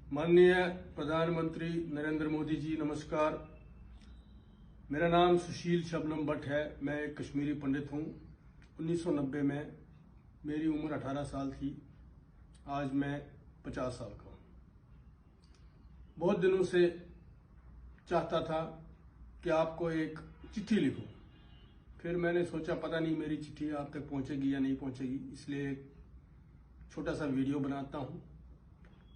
माननीय प्रधानमंत्री नरेंद्र मोदी जी, नमस्कार। मेरा नाम सुशील शबनम भट्ट है। मैं एक कश्मीरी पंडित हूँ। 1990 में मेरी उम्र 18 साल थी। आज मैं 50 साल का हूँ। बहुत दिनों से चाहता था कि आपको एक चिट्ठी लिखूं। फिर मैंने सोचा पता नहीं मेरी चिट्ठी आप तक पहुंचेगी या नहीं पहुंचेगी, इसलिए एक छोटा सा वीडियो बनाता हूं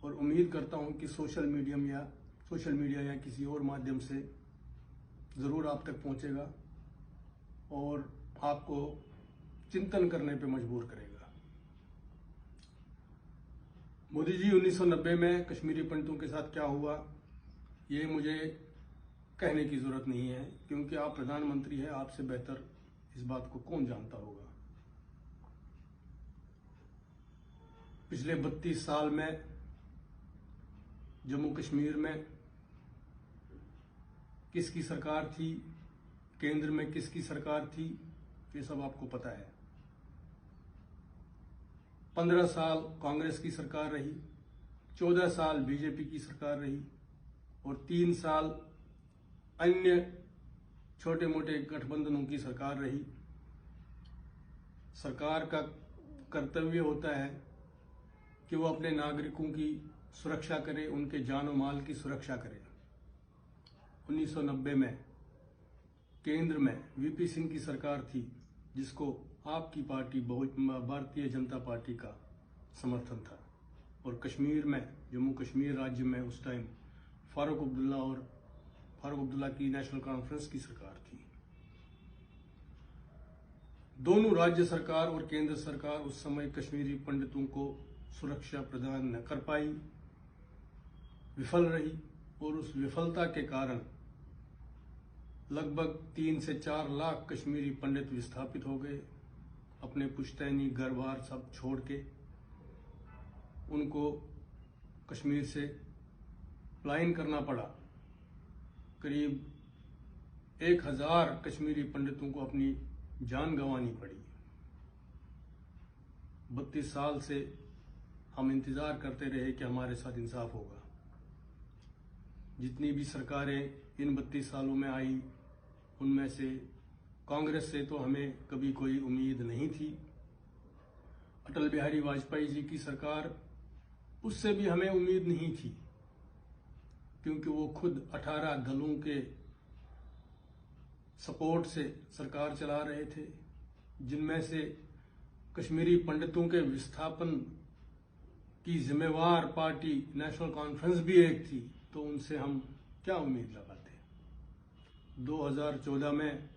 और उम्मीद करता हूं कि सोशल मीडिया या किसी और माध्यम से ज़रूर आप तक पहुंचेगा और आपको चिंतन करने पे मजबूर करेगा। मोदी जी, 1990 में कश्मीरी पंडितों के साथ क्या हुआ ये मुझे कहने की जरूरत नहीं है, क्योंकि आप प्रधानमंत्री हैं, आपसे बेहतर इस बात को कौन जानता होगा। पिछले 32 साल में जम्मू कश्मीर में किसकी सरकार थी, केंद्र में किसकी सरकार थी, ये सब आपको पता है। 15 साल कांग्रेस की सरकार रही, 14 साल बीजेपी की सरकार रही और 3 साल अन्य छोटे मोटे गठबंधनों की सरकार रही। सरकार का कर्तव्य होता है कि वो अपने नागरिकों की सुरक्षा करे, उनके जान और माल की सुरक्षा करे। 1990 में केंद्र में वीपी सिंह की सरकार थी, जिसको आपकी पार्टी भारतीय जनता पार्टी का समर्थन था, और कश्मीर में, जम्मू कश्मीर राज्य में उस टाइम फारूक अब्दुल्ला की नेशनल कॉन्फ्रेंस की सरकार थी। दोनों राज्य सरकार और केंद्र सरकार उस समय कश्मीरी पंडितों को सुरक्षा प्रदान न कर पाई, विफल रही, और उस विफलता के कारण लगभग 3 से 4 लाख कश्मीरी पंडित विस्थापित हो गए। अपने पुश्तैनी घर बार सब छोड़ के उनको कश्मीर से पलायन करना पड़ा। करीब 1000 कश्मीरी पंडितों को अपनी जान गंवानी पड़ी। 32 साल से हम इंतजार करते रहे कि हमारे साथ इंसाफ होगा। जितनी भी सरकारें इन 32 सालों में आई, उनमें से कांग्रेस से तो हमें कभी कोई उम्मीद नहीं थी। अटल बिहारी वाजपेयी जी की सरकार, उससे भी हमें उम्मीद नहीं थी, क्योंकि वो खुद 18 दलों के सपोर्ट से सरकार चला रहे थे, जिनमें से कश्मीरी पंडितों के विस्थापन की जिम्मेवार पार्टी नेशनल कॉन्फ्रेंस भी एक थी। तो उनसे हम क्या उम्मीद लगाते। 2014 में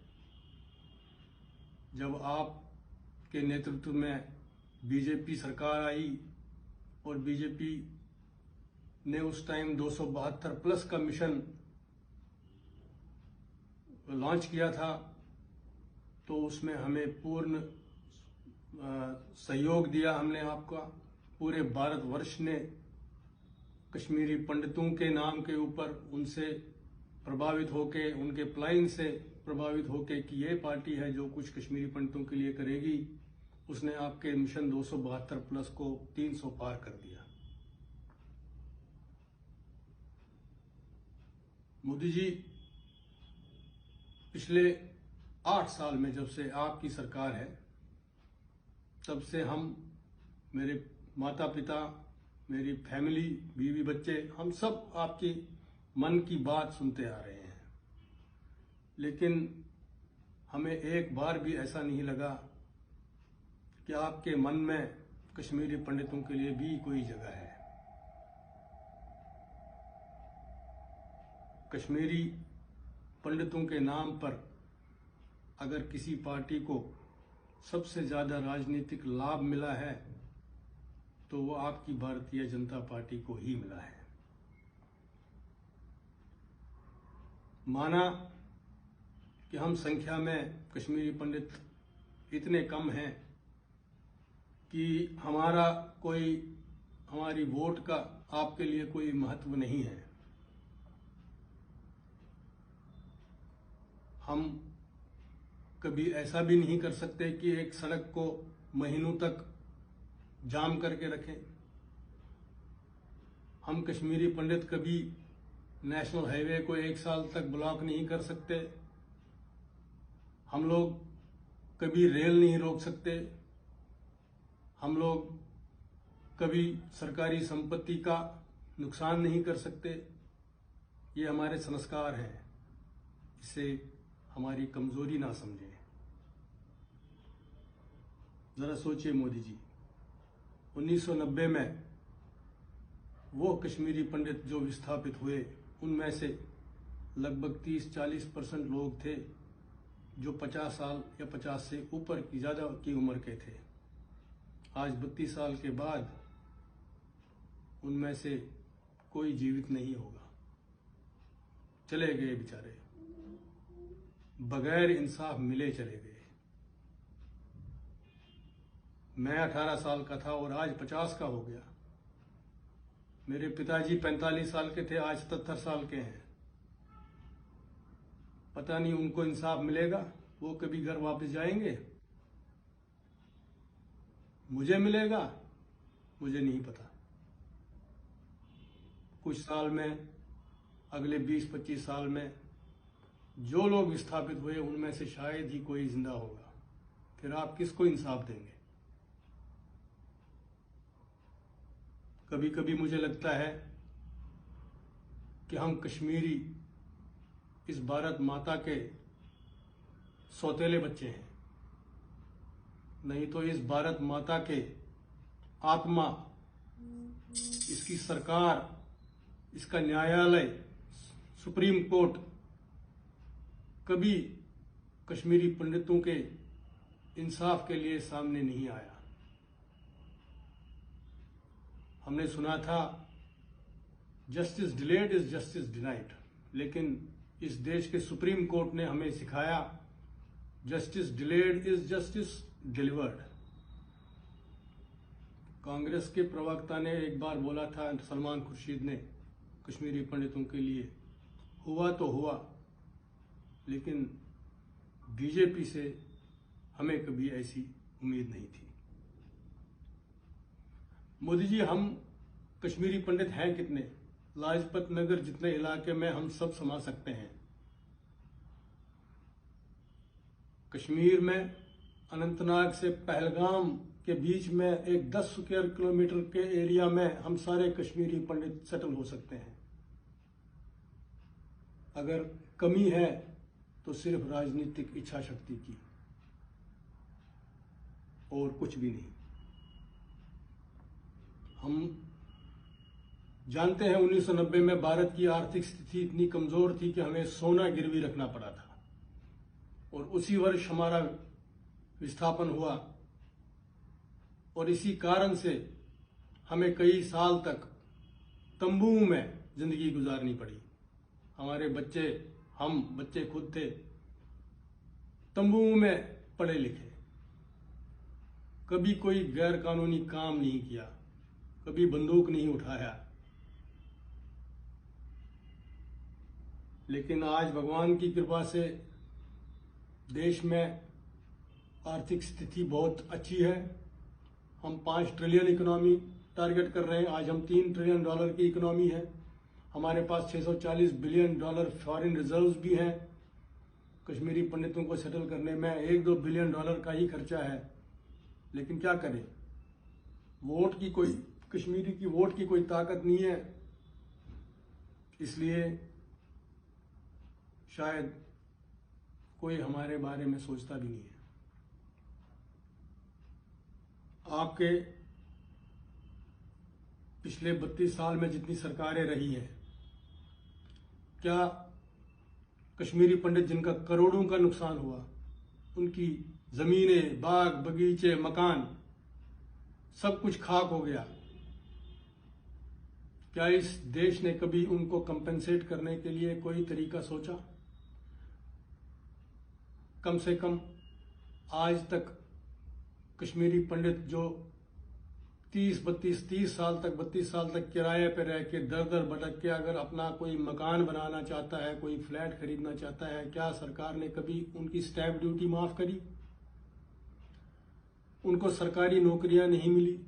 जब आपके नेतृत्व में बीजेपी सरकार आई और बीजेपी ने उस टाइम 272 प्लस का मिशन लॉन्च किया था, तो उसमें हमें पूर्ण सहयोग दिया। हमने आपका पूरे भारतवर्ष ने कश्मीरी पंडितों के नाम के ऊपर उनसे प्रभावित होके, उनके पलायन से प्रभावित होके कि ये पार्टी है जो कुछ कश्मीरी पंडितों के लिए करेगी, उसने आपके मिशन 272 प्लस को 300 पार कर दिया। मोदी जी, पिछले 8 साल में जब से आपकी सरकार है, तब से हम, मेरे माता पिता, मेरी फैमिली, बीवी बच्चे, हम सब आपकी मन की बात सुनते आ रहे हैं। लेकिन हमें एक बार भी ऐसा नहीं लगा कि आपके मन में कश्मीरी पंडितों के लिए भी कोई जगह है। कश्मीरी पंडितों के नाम पर अगर किसी पार्टी को सबसे ज्यादा राजनीतिक लाभ मिला है, तो वो आपकी भारतीय जनता पार्टी को ही मिला है। माना कि हम संख्या में कश्मीरी पंडित इतने कम हैं कि हमारी वोट का आपके लिए कोई महत्व नहीं है। हम कभी ऐसा भी नहीं कर सकते कि एक सड़क को महीनों तक जाम करके रखें। हम कश्मीरी पंडित कभी नेशनल हाईवे को 1 साल तक ब्लॉक नहीं कर सकते। हम लोग कभी रेल नहीं रोक सकते। हम लोग कभी सरकारी संपत्ति का नुकसान नहीं कर सकते। ये हमारे संस्कार हैं, इसे हमारी कमजोरी ना समझें। जरा सोचिए मोदी जी, 1990 में वो कश्मीरी पंडित जो विस्थापित हुए, उनमें से लगभग 30-40% लोग थे जो 50 साल या 50 से ऊपर की ज़्यादा की उम्र के थे। आज 32 साल के बाद उनमें से कोई जीवित नहीं होगा, चले गए बेचारे, बगैर इंसाफ मिले चले गए। मैं 18 साल का था और आज 50 का हो गया। मेरे पिताजी 45 साल के थे, आज 77 साल के हैं। पता नहीं उनको इंसाफ मिलेगा, वो कभी घर वापस जाएंगे? मुझे मिलेगा? मुझे नहीं पता। कुछ साल में, अगले 20-25 साल में जो लोग विस्थापित हुए उनमें से शायद ही कोई जिंदा होगा। फिर आप किसको इंसाफ देंगे? कभी कभी मुझे लगता है कि हम कश्मीरी इस भारत माता के सौतेले बच्चे हैं, नहीं तो इस भारत माता के आत्मा, इसकी सरकार, इसका न्यायालय, सुप्रीम कोर्ट कभी कश्मीरी पंडितों के इंसाफ के लिए सामने नहीं आया। हमने सुना था justice delayed is justice denied, लेकिन इस देश के सुप्रीम कोर्ट ने हमें सिखाया justice delayed is justice delivered. Congress के प्रवक्ता ने एक बार बोला था, सलमान खुर्शीद ने, कश्मीरी पंडितों के लिए, हुआ तो हुआ, लेकिन बीजेपी से हमें कभी ऐसी उम्मीद नहीं थी। मोदी जी, हम कश्मीरी पंडित हैं कितने? लाजपत नगर जितने इलाके में हम सब समा सकते हैं। कश्मीर में अनंतनाग से पहलगाम के बीच में एक 10 स्क्वायर किलोमीटर के एरिया में हम सारे कश्मीरी पंडित सेटल हो सकते हैं। अगर कमी है तो सिर्फ राजनीतिक इच्छा शक्ति की, और कुछ भी नहीं। हम जानते हैं 1990 में भारत की आर्थिक स्थिति इतनी कमजोर थी कि हमें सोना गिरवी रखना पड़ा था, और उसी वर्ष हमारा विस्थापन हुआ, और इसी कारण से हमें कई साल तक तंबुओं में जिंदगी गुजारनी पड़ी। हमारे बच्चे, हम बच्चे खुद थे, तंबुओं में पढ़े लिखे, कभी कोई गैर कानूनी काम नहीं किया, कभी बंदूक नहीं उठाया। लेकिन आज भगवान की कृपा से देश में आर्थिक स्थिति बहुत अच्छी है। हम 5 ट्रिलियन इकोनॉमी टारगेट कर रहे हैं। आज हम $3 ट्रिलियन की इकोनॉमी है। हमारे पास $640 बिलियन फॉरेन रिजर्व्स भी हैं। कश्मीरी पंडितों को सेटल करने में $1-2 बिलियन का ही खर्चा है। लेकिन क्या करें, वोट की कोई, कश्मीरी की वोट की कोई ताकत नहीं है, इसलिए शायद कोई हमारे बारे में सोचता भी नहीं है। आपके पिछले 32 साल में जितनी सरकारें रही हैं, क्या कश्मीरी पंडित जिनका करोड़ों का नुकसान हुआ, उनकी जमीनें, बाग बगीचे, मकान, सब कुछ खाक हो गया, क्या इस देश ने कभी उनको कंपेंसेट करने के लिए कोई तरीका सोचा? कम से कम आज तक कश्मीरी पंडित जो 32 साल तक किराए पर रह के दर दर भटक के अगर अपना कोई मकान बनाना चाहता है, कोई फ्लैट खरीदना चाहता है, क्या सरकार ने कभी उनकी स्टैंप ड्यूटी माफ करी? उनको सरकारी नौकरियां नहीं मिली,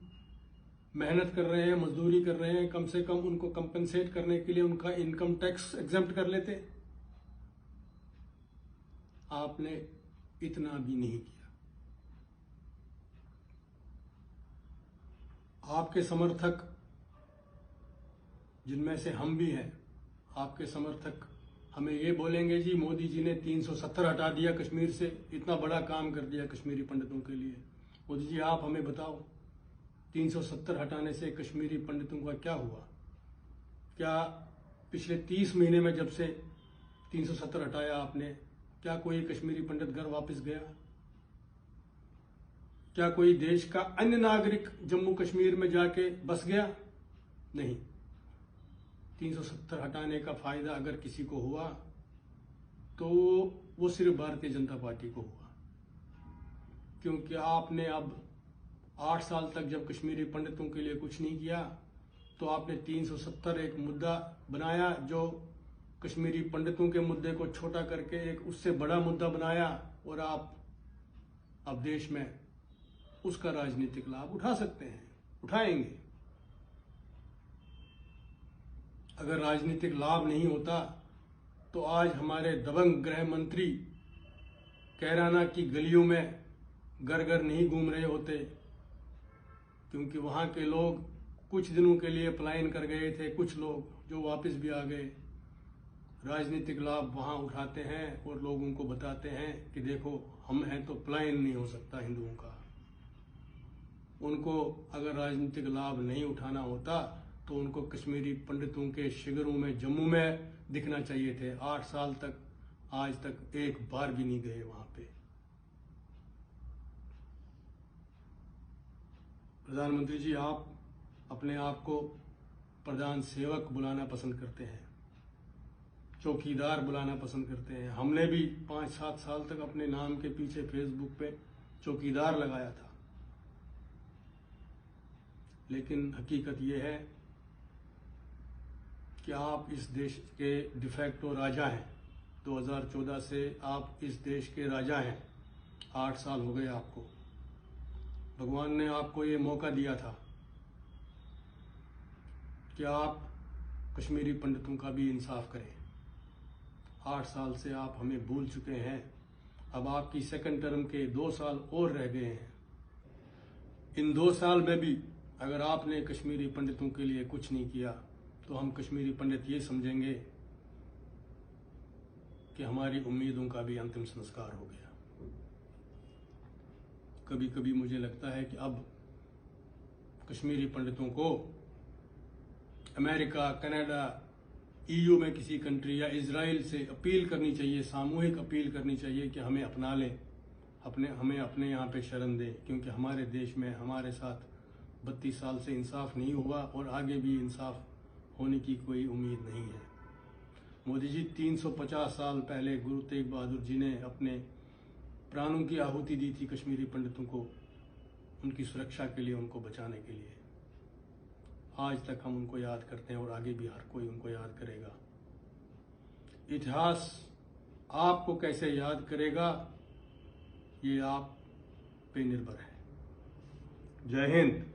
मेहनत कर रहे हैं, मजदूरी कर रहे हैं, कम से कम उनको कंपनसेट करने के लिए उनका इनकम टैक्स एग्जेम्प्ट कर लेते। आपने इतना भी नहीं किया। आपके समर्थक, जिनमें से हम भी हैं, आपके समर्थक हमें ये बोलेंगे जी मोदी जी ने 370 हटा दिया कश्मीर से, इतना बड़ा काम कर दिया कश्मीरी पंडितों के लिए। मोदी जी आप हमें बताओ 370 हटाने से कश्मीरी पंडितों का क्या हुआ? क्या पिछले 30 महीने में जब से 370 हटाया आपने, क्या कोई कश्मीरी पंडित घर वापस गया? क्या कोई देश का अन्य नागरिक जम्मू कश्मीर में जाके बस गया? नहीं। 370 हटाने का फायदा अगर किसी को हुआ तो वो सिर्फ भारतीय जनता पार्टी को हुआ, क्योंकि आपने अब 8 साल तक जब कश्मीरी पंडितों के लिए कुछ नहीं किया तो आपने 370 एक मुद्दा बनाया, जो कश्मीरी पंडितों के मुद्दे को छोटा करके एक उससे बड़ा मुद्दा बनाया, और आप अब देश में उसका राजनीतिक लाभ उठा सकते हैं, उठाएंगे। अगर राजनीतिक लाभ नहीं होता तो आज हमारे दबंग गृह मंत्री कैराना की गलियों में घर घर नहीं घूम रहे होते, क्योंकि वहां के लोग कुछ दिनों के लिए पलायन कर गए थे, कुछ लोग जो वापस भी आ गए। राजनीतिक लाभ वहां उठाते हैं और लोगों को बताते हैं कि देखो हम हैं तो पलायन नहीं हो सकता हिंदुओं का। उनको अगर राजनीतिक लाभ नहीं उठाना होता तो उनको कश्मीरी पंडितों के शिविरों में जम्मू में दिखना चाहिए थे। 8 साल तक आज तक एक बार भी नहीं गए वहां पे। प्रधानमंत्री जी, आप अपने आप को प्रधान सेवक बुलाना पसंद करते हैं, चौकीदार बुलाना पसंद करते हैं। हमने भी 5-7 साल तक अपने नाम के पीछे फेसबुक पे चौकीदार लगाया था, लेकिन हकीकत यह है कि आप इस देश के डिफैक्टो राजा हैं। 2014 से आप इस देश के राजा हैं। 8 साल हो गए आपको। भगवान ने आपको ये मौका दिया था कि आप कश्मीरी पंडितों का भी इंसाफ करें। 8 साल से आप हमें भूल चुके हैं। अब आपकी सेकंड टर्म के 2 साल और रह गए हैं। इन 2 साल में भी अगर आपने कश्मीरी पंडितों के लिए कुछ नहीं किया तो हम कश्मीरी पंडित ये समझेंगे कि हमारी उम्मीदों का भी अंतिम संस्कार हो गया। कभी कभी मुझे लगता है कि अब कश्मीरी पंडितों को अमेरिका, कनाडा, EU में किसी कंट्री या इजराइल से अपील करनी चाहिए, सामूहिक अपील करनी चाहिए कि हमें अपना लें, हमें अपने यहाँ पे शरण दें, क्योंकि हमारे देश में हमारे साथ 32 साल से इंसाफ नहीं हुआ और आगे भी इंसाफ होने की कोई उम्मीद नहीं है। मोदी जी 350 साल पहले गुरु तेग बहादुर जी ने अपने प्राणों की आहुति दी थी कश्मीरी पंडितों को, उनकी सुरक्षा के लिए, उनको बचाने के लिए। आज तक हम उनको याद करते हैं और आगे भी हर कोई उनको याद करेगा। इतिहास आपको कैसे याद करेगा ये आप पे निर्भर है। जय हिंद।